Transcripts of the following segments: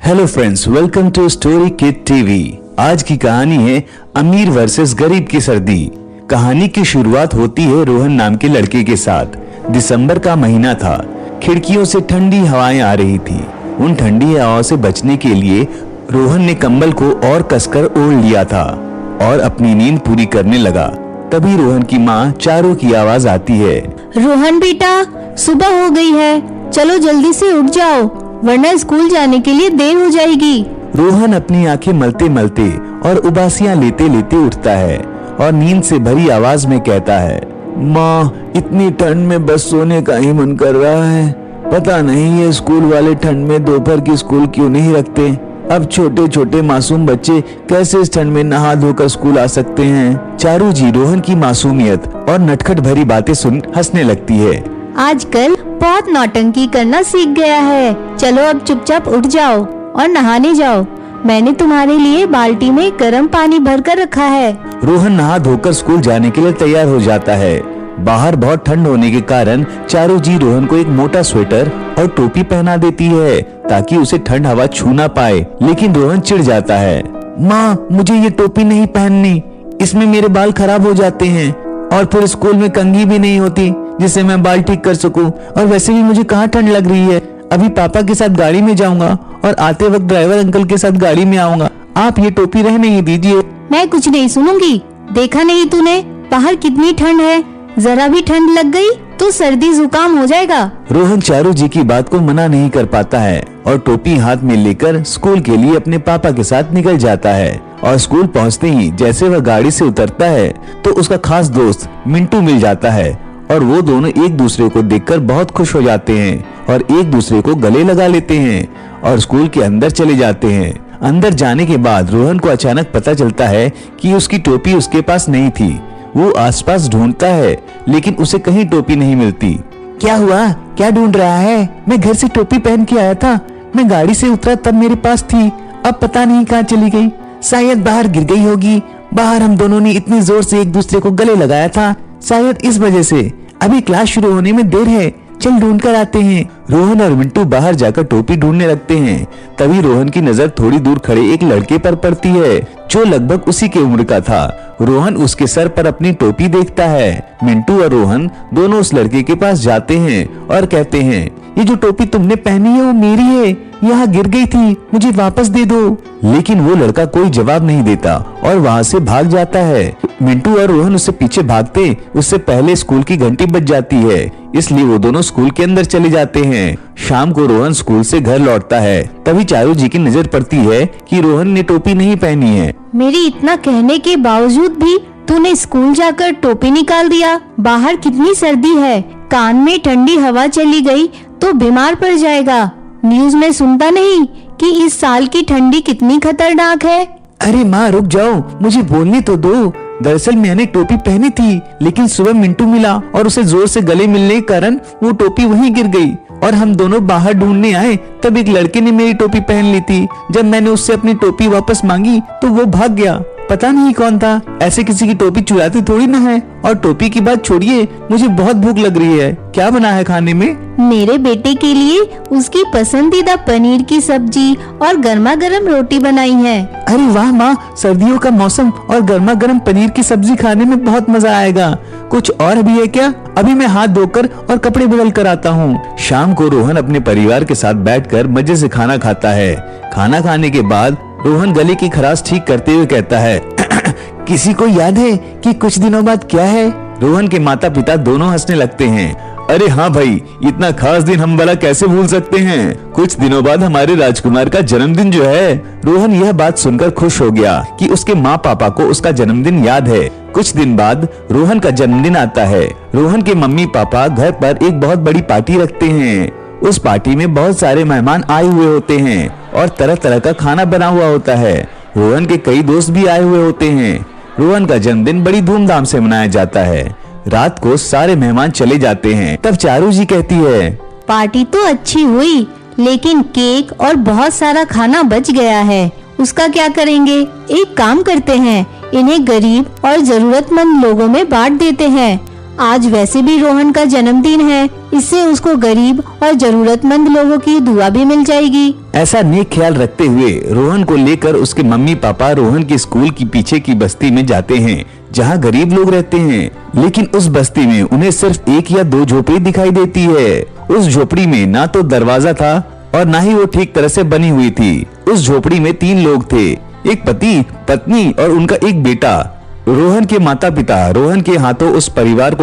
Hello friends, welcome to story kid TV. आज की कहानी है अमीर वर्सेस गरीब की सर्दी। कहानी की शुरुआत होती है रोहन नाम के लड़के के साथ। दिसंबर का महीना था। खिड़कियों से ठंडी हवाएं आ रही थी। उन ठंडी हवाओं से बचने के लिए रोहन ने कंबल को और कसकर ओढ़ लिया था और अपनी नींद पूरी करने लगा। तभी रोहन की माँ चारू की आवाज आती है। रोहन बेटा, सुबह हो गई है, चलो जल्दी से उठ जाओ वरना स्कूल जाने के लिए देर हो जाएगी। रोहन अपनी आंखें मलते मलते और उबासियां लेते लेते उठता है और नींद से भरी आवाज में कहता है, माँ, इतनी ठंड में बस सोने का ही मन कर रहा है। पता नहीं ये स्कूल वाले ठंड में दोपहर की स्कूल क्यों नहीं रखते। अब छोटे छोटे मासूम बच्चे कैसे इस ठंड में नहा धोकर स्कूल आ सकते हैं। चारू जी रोहन की मासूमियत और नटखट भरी बातें सुन हंसने लगती है। आजकल बहुत नौटंकी करना सीख गया है। चलो अब चुपचाप उठ जाओ और नहाने जाओ। मैंने तुम्हारे लिए बाल्टी में गर्म पानी भरकर रखा है। रोहन नहा धोकर स्कूल जाने के लिए तैयार हो जाता है। बाहर बहुत ठंड होने के कारण चारू जी रोहन को एक मोटा स्वेटर और टोपी पहना देती है ताकि उसे ठंड हवा छू ना पाए। लेकिन रोहन चिढ़ जाता है। माँ, मुझे ये टोपी नहीं पहननी, इसमें मेरे बाल खराब हो जाते हैं और फिर स्कूल में कंघी भी नहीं होती जिससे मैं बाल ठीक कर सकूं। और वैसे भी मुझे कहाँ ठंड लग रही है। अभी पापा के साथ गाड़ी में जाऊंगा और आते वक्त ड्राइवर अंकल के साथ गाड़ी में आऊंगा। आप ये टोपी रहने ही दीजिए। मैं कुछ नहीं सुनूंगी। देखा नहीं तूने बाहर कितनी ठंड है। जरा भी ठंड लग गई तो सर्दी जुकाम हो जाएगा। रोहन चारू जी की बात को मना नहीं कर पाता है और टोपी हाथ में लेकर स्कूल के लिए अपने पापा के साथ निकल जाता है। और स्कूल पहुंचते ही जैसे वह गाड़ी से उतरता है तो उसका खास दोस्त मिंटू मिल जाता है और वो दोनों एक दूसरे को देखकर बहुत खुश हो जाते हैं और एक दूसरे को गले लगा लेते हैं और स्कूल के अंदर चले जाते हैं। अंदर जाने के बाद रोहन को अचानक पता चलता है कि उसकी टोपी उसके पास नहीं थी। वो आसपास ढूंढता है लेकिन उसे कहीं टोपी नहीं मिलती। क्या हुआ? क्या ढूंढ रहा है? मैं घर से टोपी पहन के आया था। मैं गाड़ी से उतरा तब मेरे पास थी, अब पता नहीं कहाँ चली गई। शायद बाहर गिर गई होगी। बाहर हम दोनों ने इतनी जोर से एक दूसरे को गले लगाया था, शायद इस वजह से। अभी क्लास शुरू होने में देर है, चल ढूंढ कर आते हैं। रोहन और मिंटू बाहर जाकर टोपी ढूंढने लगते हैं। तभी रोहन की नजर थोड़ी दूर खड़े एक लड़के पर पड़ती है जो लगभग उसी के उम्र का था। रोहन उसके सर पर अपनी टोपी देखता है। मिंटू और रोहन दोनों उस लड़के के पास जाते हैं और कहते हैं, ये जो टोपी तुमने पहनी है वो मेरी है, यहाँ गिर गई थी, मुझे वापस दे दो। लेकिन वो लड़का कोई जवाब नहीं देता और वहाँ से भाग जाता है। मिंटू और रोहन उससे पीछे भागते उससे पहले स्कूल की घंटी बज जाती है, इसलिए वो दोनों स्कूल के अंदर चले जाते हैं। शाम को रोहन स्कूल से घर लौटता है। तभी चारू जी की नजर पड़ती है कि रोहन ने टोपी नहीं पहनी है। मेरी इतना कहने के बावजूद भी तूने स्कूल जाकर टोपी निकाल दिया। बाहर कितनी सर्दी है, कान में ठंडी हवा चली गई तो बीमार पड़ जाएगा। न्यूज में सुनता नहीं कि इस साल की ठंडी कितनी खतरनाक है। अरे माँ, रुक जाओ, मुझे बोलने तो दो। दरअसल मैंने टोपी पहनी थी लेकिन सुबह मिंटू मिला और उसे जोर से गले मिलने के कारण वो टोपी वहीं गिर गई और हम दोनों बाहर ढूंढने आए तब एक लड़के ने मेरी टोपी पहन ली थी। जब मैंने उससे अपनी टोपी वापस मांगी तो वो भाग गया। पता नहीं कौन था। ऐसे किसी की टोपी चुराते थोड़ी ना है। और टोपी की बात छोड़िए, मुझे बहुत भूख लग रही है। क्या बना है खाने में? मेरे बेटे के लिए उसकी पसंदीदा पनीर की सब्जी और गर्मा गर्म रोटी बनाई है। अरे वाह माँ, सर्दियों का मौसम और गर्मा गर्म पनीर की सब्जी खाने में बहुत मजा आएगा। कुछ और भी है क्या? अभी मैं हाथ धोकर और कपड़े बदल कर आता हूँ। शाम को रोहन अपने परिवार के साथ बैठकर मजे से खाना खाता है। खाना खाने के बाद रोहन गले की खराश ठीक करते हुए कहता है, किसी को याद है कि कुछ दिनों बाद क्या है? रोहन के माता पिता दोनों हंसने लगते हैं। अरे हाँ भाई, इतना खास दिन हम भला कैसे भूल सकते हैं। कुछ दिनों बाद हमारे राजकुमार का जन्मदिन जो है। रोहन यह बात सुनकर खुश हो गया कि उसके माँ पापा को उसका जन्मदिन याद है। कुछ दिन बाद रोहन का जन्मदिन आता है। रोहन के मम्मी पापा घर पर एक बहुत बड़ी पार्टी रखते हैं। उस पार्टी में बहुत सारे मेहमान आए हुए होते हैं और तरह तरह का खाना बना हुआ होता है। रोहन के कई दोस्त भी आए हुए होते हैं। रोहन का जन्मदिन बड़ी धूमधाम से मनाया जाता है। रात को सारे मेहमान चले जाते हैं। तब चारू जी कहती है, पार्टी तो अच्छी हुई लेकिन केक और बहुत सारा खाना बच गया है, उसका क्या करेंगे? एक काम करते हैं, इन्हें गरीब और जरूरतमंद लोगों में बांट देते हैं। आज वैसे भी रोहन का जन्मदिन है, इससे उसको गरीब और जरूरतमंद लोगों की दुआ भी मिल जाएगी। ऐसा नेक ख्याल रखते हुए रोहन को लेकर उसके मम्मी पापा रोहन के स्कूल की पीछे की बस्ती में जाते हैं, जहाँ गरीब लोग रहते हैं। लेकिन उस बस्ती में उन्हें सिर्फ 1 या 2 झोपड़ी दिखाई देती है। उस झोपड़ी में ना तो दरवाजा था और ना ही वो ठीक तरह से बनी हुई थी। उस झोपड़ी में 3 लोग थे, एक पति, पत्नी और उनका एक बेटा। रोहन के माता पिता रोहन के हाथों उस परिवार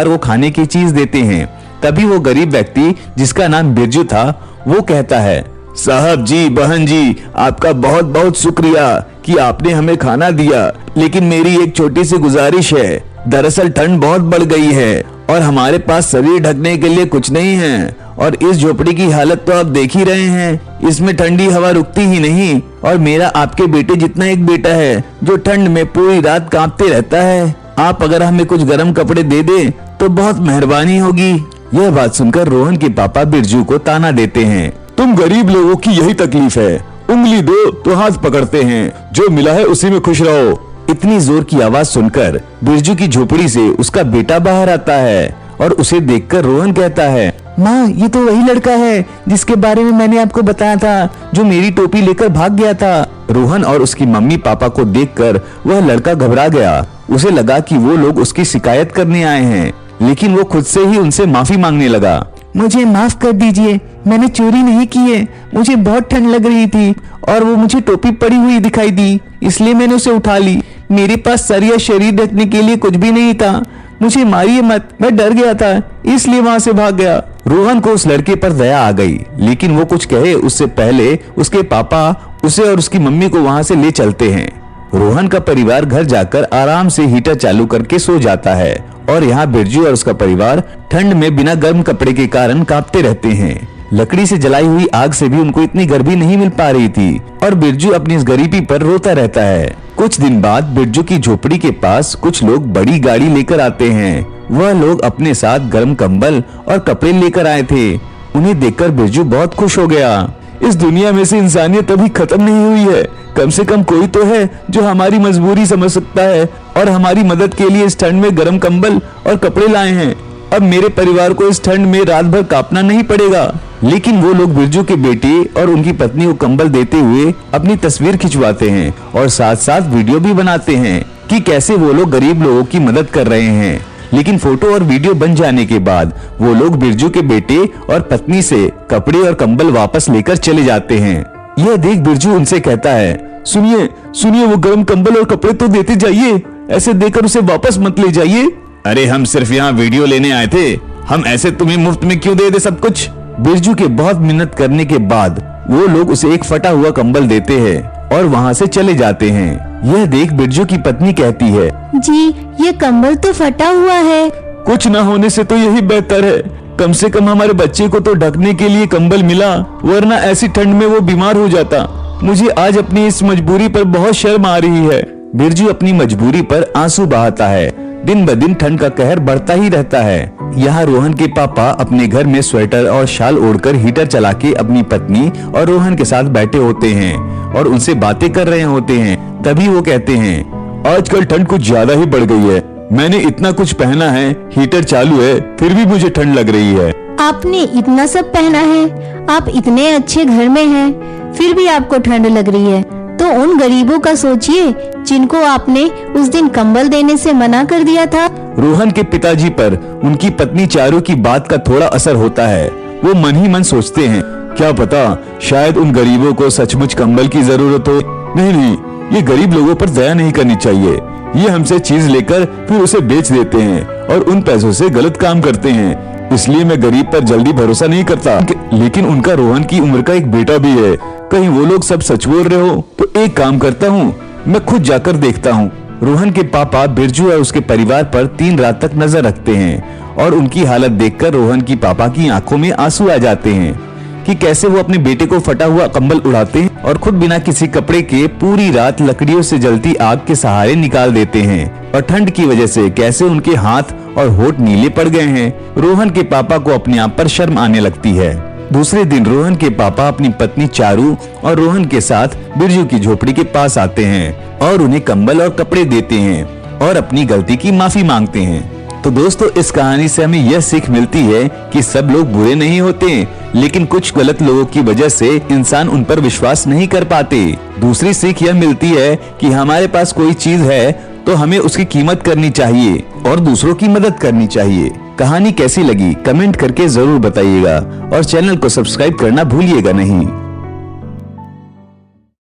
को खाने की चीज देते हैं। तभी वो गरीब व्यक्ति, जिसका नाम बिरजू था, वो कहता है, साहब जी, बहन जी, आपका बहुत बहुत शुक्रिया कि आपने हमें खाना दिया, लेकिन मेरी एक छोटी सी गुजारिश है। दरअसल ठंड बहुत बढ़ गई है और हमारे पास शरीर ढकने के लिए कुछ नहीं है, और इस झोपड़ी की हालत तो आप देख ही रहे हैं। इसमें ठंडी हवा रुकती ही नहीं, और मेरा आपके बेटे जितना एक बेटा है जो ठंड में पूरी रात कांपते रहता है। आप अगर हमें कुछ गर्म कपड़े दे दे तो बहुत मेहरबानी होगी। यह बात सुनकर रोहन के पापा बिरजू को ताना देते हैं, तुम गरीब लोगों की यही तकलीफ है, उंगली दो तो हाथ पकड़ते हैं, जो मिला है उसी में खुश रहो। इतनी जोर की आवाज सुनकर बिरजू की झोपड़ी से उसका बेटा बाहर आता है और उसे देखकर रोहन कहता है, माँ, ये तो वही लड़का है जिसके बारे में मैंने आपको बताया था, जो मेरी टोपी लेकर भाग गया था। रोहन और उसकी मम्मी पापा को देखकर वह लड़का घबरा गया। उसे लगा कि वो लोग उसकी शिकायत करने आए हैं, लेकिन वो खुद से ही उनसे माफी मांगने लगा। मुझे माफ कर दीजिए, मैंने चोरी नहीं की है। मुझे बहुत ठंड लग रही थी और वो मुझे टोपी पड़ी हुई दिखाई दी, इसलिए मैंने उसे उठा ली। मेरे पास सर या शरीर ढकने के लिए कुछ भी नहीं था। मुझे मारिए मत, मैं डर गया था, इसलिए वहाँ से भाग गया। रोहन को उस लड़के पर दया आ गई, लेकिन वो कुछ कहे उससे पहले उसके पापा उसे और उसकी मम्मी को वहाँ से ले चलते हैं। रोहन का परिवार घर जाकर आराम से हीटर चालू करके सो जाता है, और यहाँ बिरजू और उसका परिवार ठंड में बिना गर्म कपड़े के कारण कांपते रहते हैं। लकड़ी से जलाई हुई आग से भी उनको इतनी गर्मी नहीं मिल पा रही थी, और बिरजू अपनी इस गरीबी पर रोता रहता है। कुछ दिन बाद बिरजू की झोपड़ी के पास कुछ लोग बड़ी गाड़ी लेकर आते हैं। वह लोग अपने साथ गर्म कंबल और कपड़े लेकर आए थे। उन्हें देखकर बिरजू बहुत खुश हो गया। इस दुनिया में से इंसानियत अभी खत्म नहीं हुई है। कम से कम कोई तो है जो हमारी मजबूरी समझ सकता है और हमारी मदद के लिए इस ठंड में गर्म कंबल और कपड़े लाए हैं। अब मेरे परिवार को इस ठंड में रात भर कांपना नहीं पड़ेगा। लेकिन वो लोग बिरजू के बेटे और उनकी पत्नी को कंबल देते हुए अपनी तस्वीर खिंचवाते हैं और साथ साथ वीडियो भी बनाते हैं कि कैसे वो लोग गरीब लोगों की मदद कर रहे हैं। लेकिन फोटो और वीडियो बन जाने के बाद वो लोग बिरजू के बेटे और पत्नी से कपड़े और कंबल वापस लेकर चले जाते हैं। यह देख बिरजू उनसे कहता है, सुनिए सुनिए, वो गर्म कंबल और कपड़े तो देते जाइए, ऐसे देकर उसे वापस मत ले जाइए। अरे हम सिर्फ यहाँ वीडियो लेने आए थे, हम ऐसे तुम्हें मुफ्त में क्यों दे सब कुछ। बिरजू के बहुत मेहनत करने के बाद वो लोग उसे एक फटा हुआ कंबल देते हैं और वहाँ से चले जाते हैं। यह देख बिरजू की पत्नी कहती है, जी, ये कंबल तो फटा हुआ है। कुछ न होने से तो यही बेहतर है। कम से कम हमारे बच्चे को तो ढकने के लिए कंबल मिला, वरना ऐसी ठंड में वो बीमार हो जाता। मुझे आज अपनी इस मजबूरी पर बहुत शर्म आ रही है। बिरजू अपनी मजबूरी पर आंसू बहाता है। दिन ब दिन ठंड का कहर बढ़ता ही रहता है। यहाँ रोहन के पापा अपने घर में स्वेटर और शाल ओढ़कर हीटर चला के अपनी पत्नी और रोहन के साथ बैठे होते हैं और उनसे बातें कर रहे होते हैं। तभी वो कहते हैं, आजकल ठंड कुछ ज्यादा ही बढ़ गई है। मैंने इतना कुछ पहना है, हीटर चालू है, फिर भी मुझे ठंड लग रही है। आपने इतना सब पहना है, आप इतने अच्छे घर में हैं, फिर भी आपको ठंड लग रही है। तो उन गरीबों का सोचिए जिनको आपने उस दिन कंबल देने से मना कर दिया था। रोहन के पिताजी पर उनकी पत्नी चारू की बात का थोड़ा असर होता है। वो मन ही मन सोचते हैं, क्या पता शायद उन गरीबों को सचमुच कंबल की जरूरत हो। नहीं, ये गरीब लोगों पर दया नहीं करनी चाहिए। ये हमसे चीज लेकर फिर उसे बेच देते हैं और उन पैसों से गलत काम करते हैं। इसलिए मैं गरीब पर जल्दी भरोसा नहीं करता। लेकिन उनका रोहन की उम्र का एक बेटा भी है, कहीं वो लोग सब सच बोल रहे हो। तो एक काम करता हूँ, मैं खुद जाकर देखता हूँ। रोहन के पापा बिरजू और उसके परिवार पर 3 रात तक नजर रखते हैं और उनकी हालत देखकर रोहन की पापा की आंखों में आंसू आ जाते हैं कि कैसे वो अपने बेटे को फटा हुआ कंबल उड़ाते हैं और खुद बिना किसी कपड़े के पूरी रात लकड़ियों से जलती आग के सहारे निकाल देते हैं। और ठंड की वजह से कैसे उनके हाथ और होठ नीले पड़ गए हैं। रोहन के पापा को अपने आप पर शर्म आने लगती है। दूसरे दिन रोहन के पापा अपनी पत्नी चारू और रोहन के साथ बिरजू की झोपड़ी के पास आते हैं और उन्हें कंबल और कपड़े देते हैं और अपनी गलती की माफी मांगते हैं। तो दोस्तों इस कहानी से हमें यह सीख मिलती है कि सब लोग बुरे नहीं होते, लेकिन कुछ गलत लोगों की वजह से इंसान उन पर विश्वास नहीं कर पाते। दूसरी सीख यह मिलती है कि हमारे पास कोई चीज है तो हमें उसकी कीमत करनी चाहिए और दूसरों की मदद करनी चाहिए। कहानी कैसी लगी कमेंट करके जरूर बताइएगा और चैनल को सब्सक्राइब करना भूलिएगा नहीं।